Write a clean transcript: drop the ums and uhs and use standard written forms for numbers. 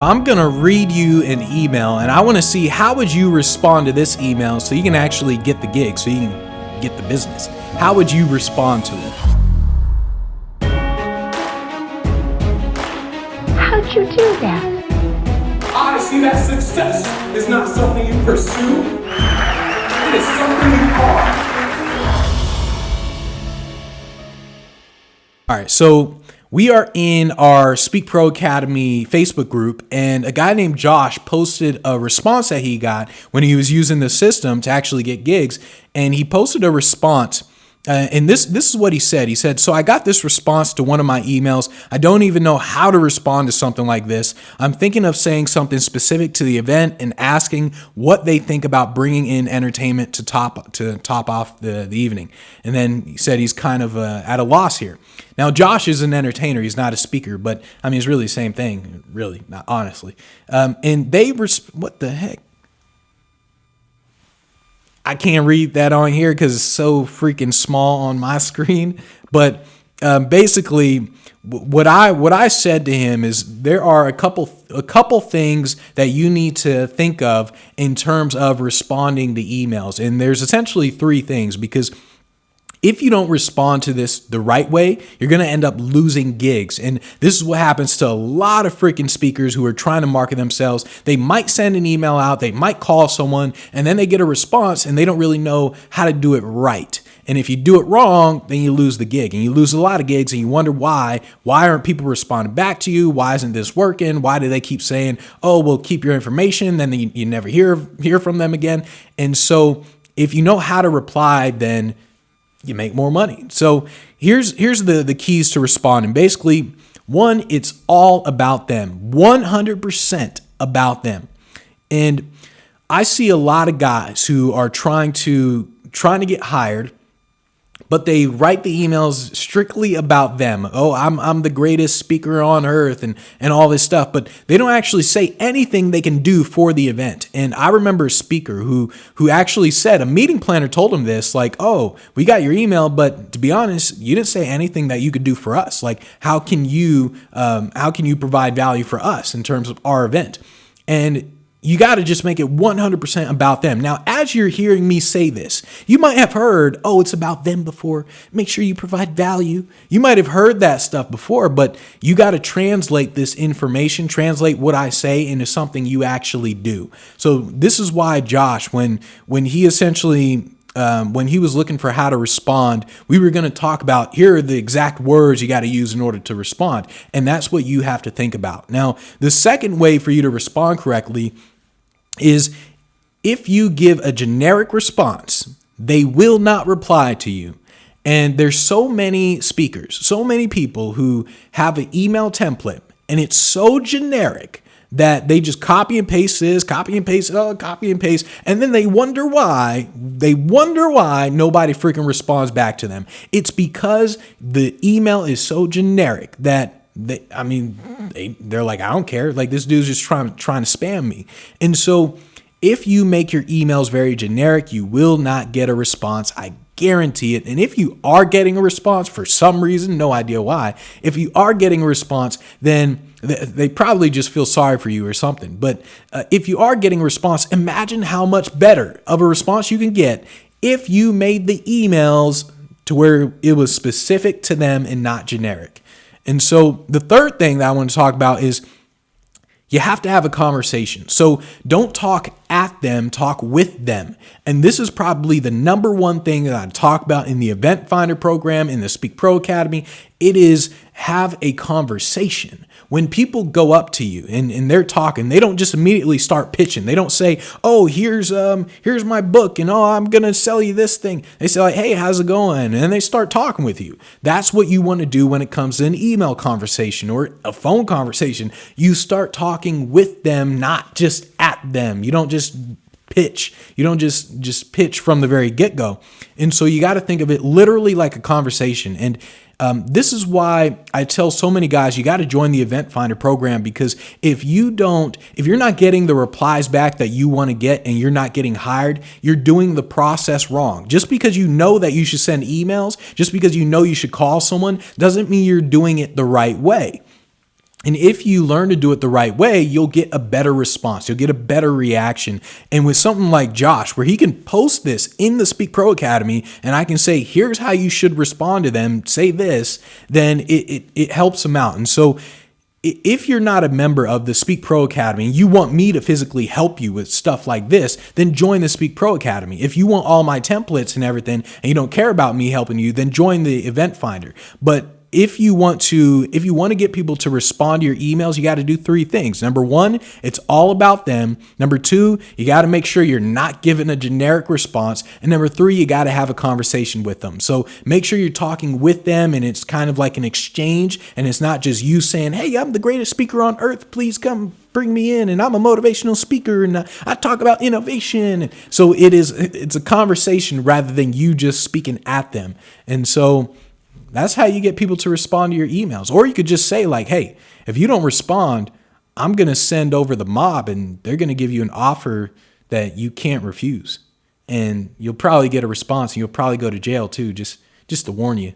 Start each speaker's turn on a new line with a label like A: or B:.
A: I'm gonna read you an email and I wanna see how would you respond to this email so you can actually get the gig, so you can get the business. How would you respond to it?
B: How'd you do that?
C: I see that success is not something you pursue, it is something you are.
A: All right, so we are in our Speak Pro Academy Facebook group, and a guy named Josh posted a response that he got when he was using the system to actually get gigs. And he posted a response. And this is what he said. He said, "So I got this response to one of my emails. I don't even know how to respond to something like this. I'm thinking of saying something specific to the event and asking what they think about bringing in entertainment to top off the evening." And then he said he's kind of at a loss here. Now, Josh is an entertainer. He's not a speaker, but I mean, it's really the same thing, really, not honestly. And they were, what the heck? I can't read that on here because it's so freaking small on my screen. But basically, what I said to him is there are a couple things that you need to think of in terms of responding to emails, and there's essentially three things, because if you don't respond to this the right way, you're going to end up losing gigs. And this is what happens to a lot of freaking speakers who are trying to market themselves. They might send an email out, they might call someone, and then they get a response and they don't really know how to do it right. And if you do it wrong, then you lose the gig, and you lose a lot of gigs, and you wonder why. Why aren't people responding back to you? Why isn't this working? Why do they keep saying, "Oh, we'll keep your information," then you never hear from them again? And so if you know how to reply, then you make more money. So here's the keys to responding. Basically, one, it's all about them, 100% about them. And I see a lot of guys who are trying to get hired, but they write the emails strictly about them. Oh, I'm the greatest speaker on earth and all this stuff, but they don't actually say anything they can do for the event. And I remember a speaker who actually said, a meeting planner told him this, like, "Oh, we got your email, but to be honest, you didn't say anything that you could do for us. Like, how can you provide value for us in terms of our event?" And you got to just make it 100% about them. Now, as you're hearing me say this, you might have heard, "Oh, it's about them" before. Make sure you provide value. You might have heard that stuff before, but you got to translate this information, translate what I say into something you actually do. So this is why Josh, when he essentially when he was looking for how to respond, we were going to talk about, here are the exact words you got to use in order to respond. And that's what you have to think about. Now, the second way for you to respond correctly is if you give a generic response, they will not reply to you. And there's so many speakers, so many people who have an email template, and it's so generic that they just copy and paste this, copy and paste, and then they wonder why nobody freaking responds back to them. It's because the email is so generic that they're like, "I don't care. Like, this dude's just trying to spam me." And so if you make your emails very generic, you will not get a response. I guarantee it. And if you are getting a response for some reason, no idea why, if you are getting a response, then they probably just feel sorry for you or something. But if you are getting a response, imagine how much better of a response you can get if you made the emails to where it was specific to them and not generic. And so the third thing that I want to talk about is you have to have a conversation. So don't talk at them, talk with them. And this is probably the number one thing that I talk about in the Event Finder program, in the Speak Pro Academy. It is have a conversation. When people go up to you and they're talking, they don't just immediately start pitching. They don't say, "Oh, here's my book, and oh, I'm going to sell you this thing." They say, like, "Hey, how's it going?" And they start talking with you. That's what you want to do when it comes to an email conversation or a phone conversation. You start talking with them, not just at them. You don't just pitch. You don't just pitch from the very get-go. And so you got to think of it literally like a conversation. And this is why I tell so many guys, you got to join the Event Finder program, because if you're not getting the replies back that you want to get and you're not getting hired, you're doing the process wrong. Just because you know that you should send emails, just because you know you should call someone, doesn't mean you're doing it the right way. And if you learn to do it the right way, you'll get a better response. You'll get a better reaction. And with something like Josh, where he can post this in the Speak Pro Academy, and I can say, here's how you should respond to them, say this, then it helps them out. And so if you're not a member of the Speak Pro Academy and you want me to physically help you with stuff like this, then join the Speak Pro Academy. If you want all my templates and everything and you don't care about me helping you, then join the Event Finder. But if you want to get people to respond to your emails, you got to do three things. Number one, it's all about them. Number two, you got to make sure you're not giving a generic response. And number three, you got to have a conversation with them. So make sure you're talking with them and it's kind of like an exchange, and it's not just you saying, hey, I'm the greatest speaker on earth. Please come bring me in, and I'm a motivational speaker and I talk about innovation. So it's a conversation rather than you just speaking at them. And so that's how you get people to respond to your emails. Or you could just say like, hey, if you don't respond, I'm going to send over the mob and they're going to give you an offer that you can't refuse. And you'll probably get a response and you'll probably go to jail too, just to warn you.